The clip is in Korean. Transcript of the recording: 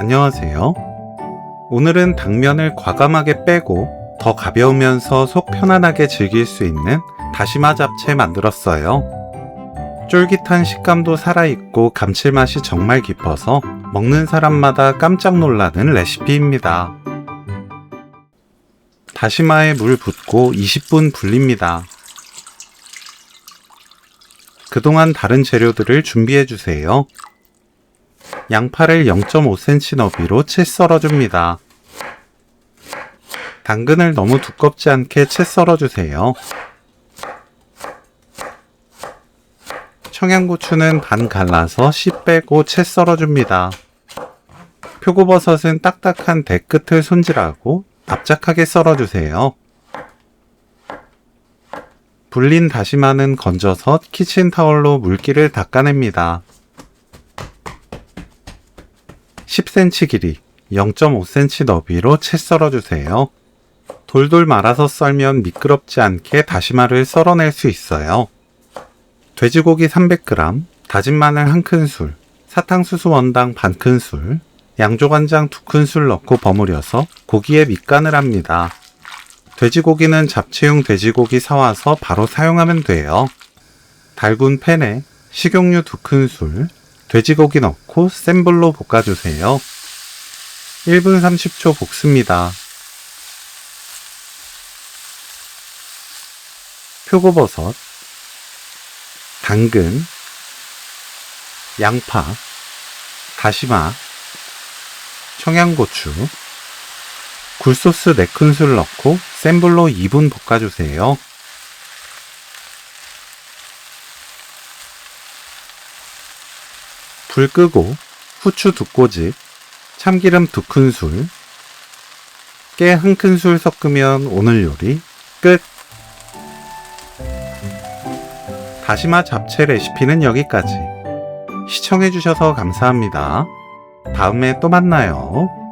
안녕하세요. 오늘은 당면을 과감하게 빼고 더 가벼우면서 속 편안하게 즐길 수 있는 다시마 잡채 만들었어요. 쫄깃한 식감도 살아있고 감칠맛이 정말 깊어서 먹는 사람마다 깜짝 놀라는 레시피입니다. 다시마에 물 붓고 20분 불립니다. 그동안 다른 재료들을 준비해주세요. 양파를 0.5cm 너비로 채 썰어줍니다. 당근을 너무 두껍지 않게 채 썰어주세요. 청양고추는 반 갈라서 씨 빼고 채 썰어줍니다. 표고버섯은 딱딱한 대 끝을 손질하고 납작하게 썰어주세요. 불린 다시마는 건져서 키친타올로 물기를 닦아냅니다. 10cm 길이, 0.5cm 너비로 채 썰어주세요. 돌돌 말아서 썰면 미끄럽지 않게 다시마를 썰어낼 수 있어요. 돼지고기 300g, 다진 마늘 1큰술, 사탕수수 원당 반큰술, 양조간장 2큰술 넣고 버무려서 고기에 밑간을 합니다. 돼지고기는 잡채용 돼지고기 사와서 바로 사용하면 돼요. 달군 팬에 식용유 2큰술, 돼지고기 넣고 센 불로 볶아주세요. 1분 30초 볶습니다. 표고버섯, 당근, 양파, 다시마, 청양고추, 굴소스 4큰술 넣고 센 불로 2분 볶아주세요. 불 끄고 후추 2꼬집, 참기름 2큰술, 깨 1큰술 섞으면 오늘 요리 끝! 다시마 잡채 레시피는 여기까지. 시청해주셔서 감사합니다. 다음에 또 만나요.